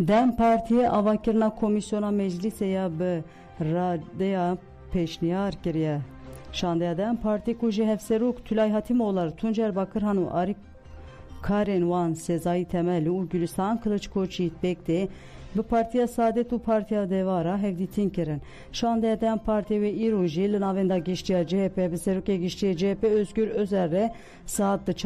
Dem Partiye avakirna komisyona meclise ya bi radeya peşniyar kiriye. Şandeya Dem Parti ku ji hevserok Tülay Hatimoğulları, Tuncer Bakırhan û Arif Karen wan Sezai Temel û Gülistan Kılıçkoçî bekte bi Partiya Saadet û Partiya Devara hevdîtin kirin. Şandeya Dem Parti ve îro jî li navenda giştiya CHP bi serokê giştiya CHP Özgür Özer re saat 4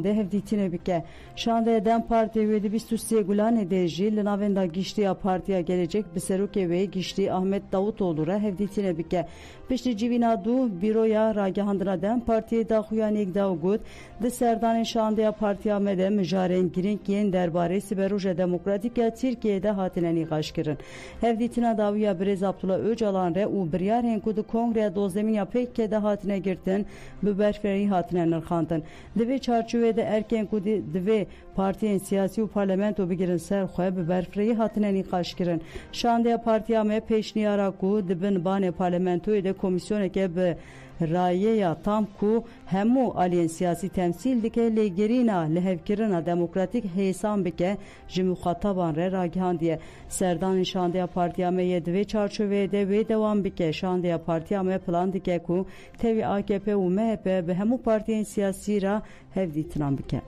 de hevdîtine bike. Şandeya Dem Parti ve 23 Gulanê de jî li navenda giştiya Partiya Gelecek bi serokê ve giştî Ahmet Davutoğlu re hevdîtine bike. Piştî civîna dû bîroya ragihandina Dem Partiye daxuya nêkda û got di serdanên Şandeya Partiya me de mijarên girîng yên derbarê Siberoja Demokratîk ya Tirkiyeyê de hatine nîqaş kirin. Hevdîtina dawiya Birêz Abdullah Öcalan re û biryarên ku di Kongreya Dozdemiya Pêkê de hatine girtin bi berfirehî hatine nirxandin. Di vê çarçovê de erkên ku divê partiyên siyasî û parlamento bigirin ser xwe bi berfirehî hatine nîqaş kirin. Şandeya Partiya me pêşniyara ku dibin banê parlamentoyê de komisyoneke bi rayeya tam ku hemû aliyên siyasî temsîl dike lêgerîna lihevkirina demokratîk hêsan bike ji muxataban re ragihandiye. Serdanên Şandeya Partiya me yê divê çarçoveyê de wê dewam bike. Şandeya Partiya me plan dike ku tevî AKP û MHP bi hemû partiyên siyasî ra hevdîtinan bike.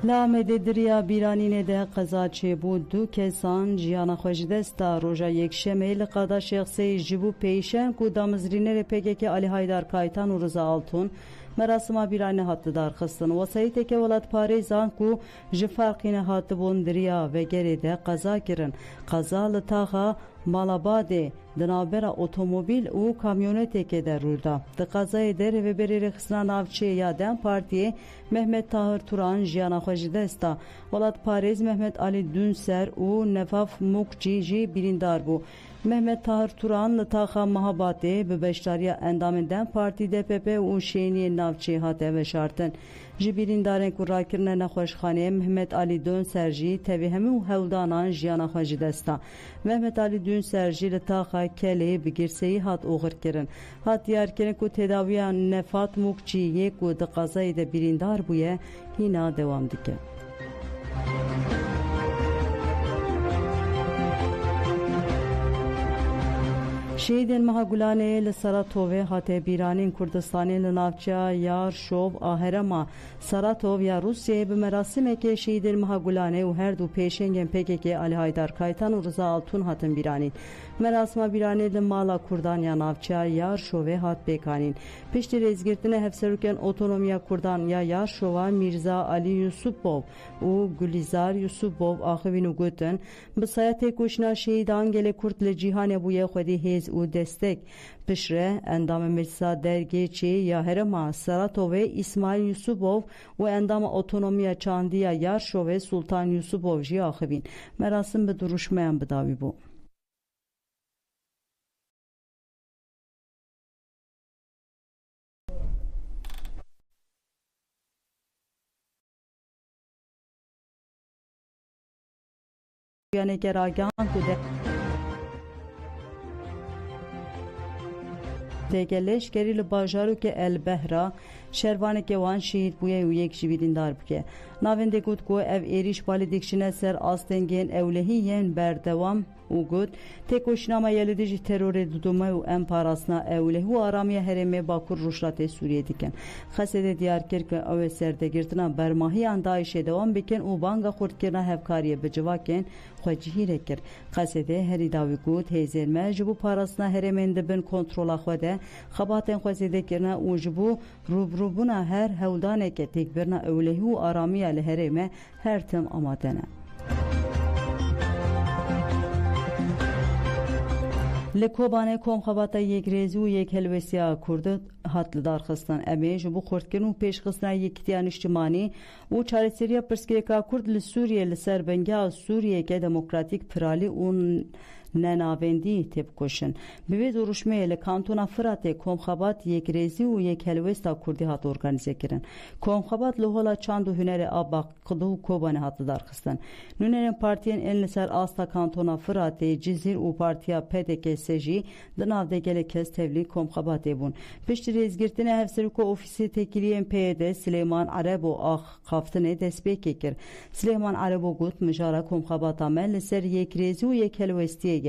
La Medediriya Bîranînê de qeza çêbû du kesan jiyana xwe ji desta roja yekşemê li qada şexsê ji bo pêşeng ku damizrînerê PKK Ali Haydar Kaytan û Rıza Altun merasima bîranî hat darxistin. Wesayîteke welatparêzan ku ji farqîne hatibûn diriya vegerê de qeza kirin. Qeza li taxa Malabadê di navbera otomobîl û kamyoneteke de rû da. Di qezayê de rêveberê rêxistina navçeyê ya Dem Partiyê Mehmet Tahir Turan jiyana xwe ji desta. Welatparêz Mehmet Ali Dünser û Nefaf Mukçî jî birîndar bû. Mehmet Tahir Turan li taxa Mehabatê bi beşdariya endamên Dem Partî DPP û şêniyên navçeyê hate veşartin. Ji birîndarên ku rakirine nexweşxaneyê Mehmet Ali Dünser jî tevî hemû hewldanan jiyana xwe ji desta. Mehmet Ali Dünser jî li taxa Kelê bi girseyî hat oxir kirin. Hat diyarkirin ku tedawiya Nefat Mukçîyê ku di qezayê de birîndar bûye hîna dewam dike. Şehîdên Meha Gulanê li Saratovê hate bîranîn Kurdistanê li navçeya Yar Şov a herêma Saratov ya Rusyayê bi merasimekê şehîdên Meha Gulanê û her du pêşengên PKK Ali Haydar Kaytan û Rıza Altun hatin bîranîn. Merasima bîranê li mala Kurdan ya navçeya Yar Şovê hat pêkanîn. Piştî rêzgirtina hevserokên otonomiya Kurdan ya Yar Şova Mirza Ali Yusupov û Gulizar Yusupov axivîn û gotin bi saya têkoşîna şehîdan gelê Kurd li cîhanê bûye xwedî hêz û destek pişre endama meclisa dergêçê ya herêma Saratovê İsmail Yusupov û endama otonomiya Çandiya Yar Şovê Sultan Yusupov jî axivîn. Merasim bi duruşmeyan bidawî bû. Yani geragan kude Tegeleş gerili bajarı ke el behra şervanı ke wan şehit buye û yek ji birîndar bike. Navên de got ku ev êriş balê dikişine ser astengên ewlehiyên berdewam û got têkoşînama yelidî ji terorê duduma û em parastina ewlehî û aramiya herêmê Bakur Rûşlatê Sûriyê dikin. Xesedê diyar kir ku ew ê serdegirtina bermahiyan Daişê dewam bikin û banga xurtkirina hevkariyê bi civakên xwe cihîrê kir. Xesedê herî dawî got hêzên me ji bo parastina herêmên dibin kontrola xwe de xebatên xwe zêdekirina û ji bo rûbrûbûna her hewldaneke têkbirina ewlehî û aramiya li herême her tim amade ne. لکوبانه کم خبات یک ریزی و یک هلوسیا کرد هات لدارخستان امیج و بخوردکن و پیشخستان یکتیان اجتماعی و چارەسەریە پرسکرێکا کورد لە سووریە لەسەر بەنگیا سووریەکە دموکراتیک پرالی و نناوێندی تێبکۆشن بوێ دۆڕژمەیە لە کانتۆنا فراتێ کۆمخەبات یەکرێزی و یەک هەلوێستا کوردی هات ئۆرگانیزێکردن کۆمخەبات لە هۆڵا چاند و هونەرە ئابا قدە و کۆبانە هاتە دارخستن نونەرێن پارتیên ên li ser asta kantona Firatê Cizîr û partiya PDKS jî di navdêgelê kes tevlî komxebatê bûn piştî rêzgirtina hevserûka ofîsê têkiliyên PYD Silêman Erebo axaftinê destpêkê kir Silêman Erebo got mijara komxebata me li ser yekirêzî û yek helwestiyê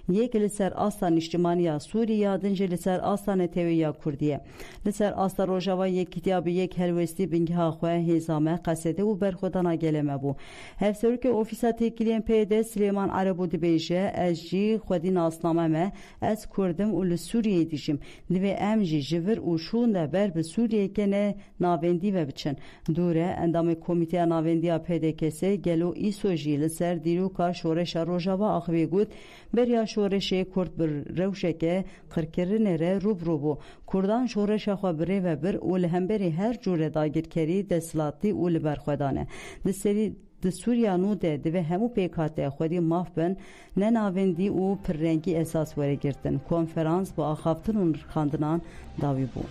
yek li ser asta niştimaniya Sûriya din jî li ser asta netewîya Kurdiye li ser asta rojava yekîtiya bi yek helwestî bingeha xwe hêzame qesedê û berxwedana gelê me bû hevserûkê ofîsa têkiliyên PYD Silêman Erebo dibêje ez jî xwedî nasname me ez Kurdim û li Sûriyê dijîm divê em jî ji vir û şûn de ber bi Sûriyekê ne navendî ve biçin dûre endamê komîteya navendiya PDKS gelo îso jî li ser dîroka şoreşa rojava axivê got beriya şoreşê Kurd bir rewşeke qirkirinê re rûbirû bû Kurdan şoreşa xwe bi rê ve bir û li hemberî her cûre dagirkerî desthilatî û li berxwedan e serî di Sûriya nû de divê hemû pêkhatê xwedî mav bin nenavendî û pirrengî esas weregirtin konferans bi axaftin û xandinan dawî bû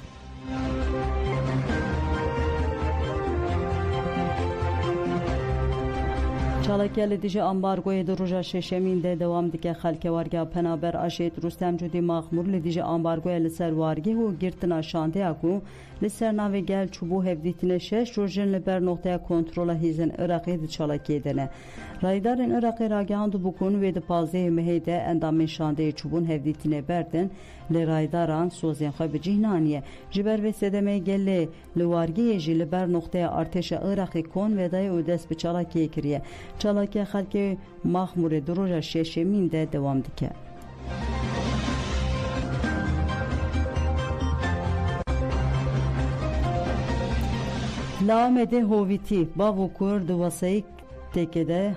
Çalakya li dijî ambargoyê di roja şeşemîn de dewam dike xelkewargeha Penaber Aşêt Rûstem Cudî Maxmûr li dijî ambargoya li ser wargeh û girtina şandeya ku li ser navê gel çûbû hevdîtînê şeş rojên li ber noxteya kontrola hêzên Iraqê di Çalakiyê de ne. Raydarên Iraqê ragihandû bûkun wê di 15 Mehê de endamên şandeyê çûbûn hevdîtînê berdin li raydaran sozên xwe bi cih naniye. Ji ber vê sedemeyê gelê li wargehê jî li ber noxteya artêşa Iraqê kon vedayê û dest bi Çalakiyê kiriye. Çalakya xelkê Maxmûrê di roja şeşemîn de dewam dike. Li Amedê hovîtî bav û kur di wesayîteke de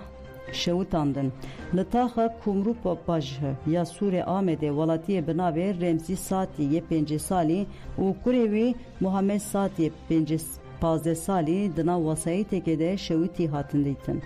şewitandin. Li taxa Kumru Pajhe ya Sûrê Amedê welatiyê bi navê Remzî Satî yê 5 salî û kurê wî Muhammed Satî 15 salî di nav wesayîtekê de şewitî hatin dîtin.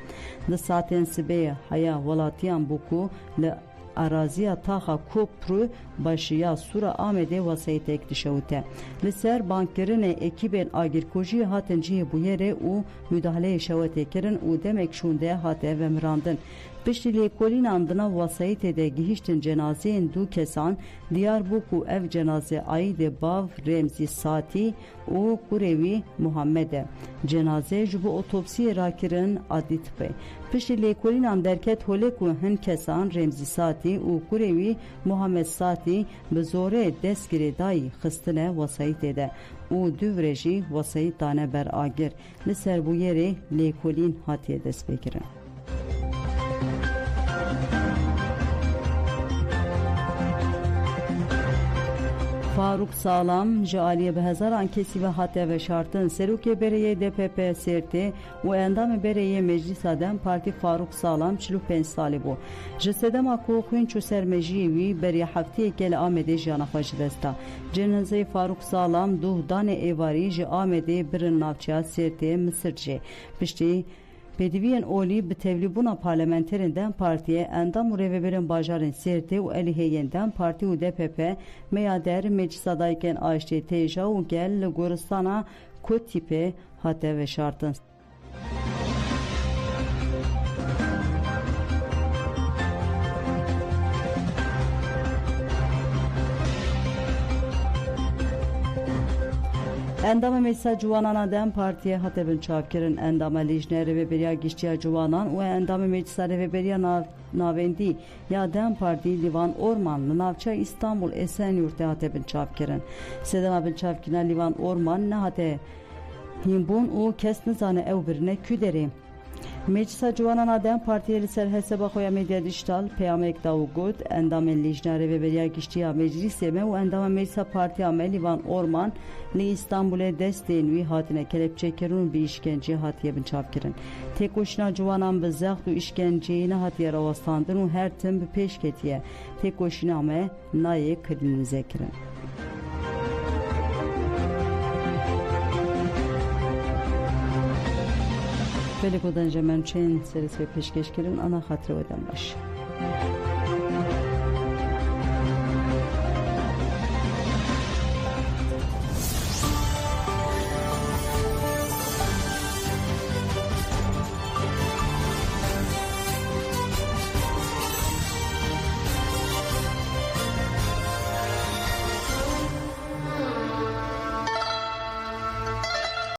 Di satên sibê heya welatiyan bû ku li araziya taxa Kopru başıya Sûra Amedê wesayîtek dişewite. Li ser bankkirinê ekîbên agirkujiyê hatin cihê bûyerê û müdahaleyê şewetê kirin û demek şûnde hate vemirandin. Piştî lêkolînan di nav wesayîtê de gihîştin cenazeyên du kesan diyar bû ku ev cenaze Aîdê bav Remzî Satî û kurê wî Muhammed e. Cenazê ji bo otopsiyê rakirin adlî tipê. Piştî lêkolînan derket holê ku hin kesan Remzî Satî û kurê wî Muhammed Satî bi zorê destgirê dayî xistine wesayîtê de û dûvre jî wesayît dane ber agir. Li ser bûyerê lêkolîn hatiye destpêkirin. Faruk Sağlam ji aliyê bi hezaran kesî ve hate veşartin serokê bereyê DPP Sêrtê û endamê bereyê Meclîsa Dem Partî Faruk Sağlam 45 salî bû. Ji sedema ku xwîn çû ser mejiyê wî beriya hefteyekê li Amedê jiyana xwe ji dest da. Cenazeyê Faruk Sağlam duh danê êvarî ji Amedê birin navçeya Sêrtê Misir cê. Piştî Pêdiviyên olî bi tevlîbûna parlamenterên Dem Partiye endam û rêveberên bajarên Sêrtê û Êliheyên Dem Partî û DPP meya der Meclîsa Dayikên Aştê têja û gel li goristana Kotîpê hate veşartin. Endama Meclisa Ciwanana Dem Partiye hate bin çavkirin endama lijne rêveberiya giştiya ciwanan û endama Meclisa rêveberiya navendî ya Dem Partî Livan Orman li navçeya İstanbul Esenyurtê hate bin çavkirin. Sedema bin çavkirina Livan Orman ne hate hînbûn û kes nizane ew birine kû derê. Meclisa Civanan Dem Partiye li ser hesaba xoya medya dijital peyamek da û got endamên lijna rêveberiya giştiya meclisê me û endama Meclisa Partiya me Livan Orman li İstanbulê destên wî hatine kelepçekirin û bi îşkenceyê hatiye binçavkirin. Têkoşîna ciwanan bi zext û îşkenceyê hatiye rawastandin û her tim bi pêş ketiye. Têkoşîna me nayê kirinîze kirin. Velikodan jemen çên serî peşkeş kirin ana xatirê we dem baş.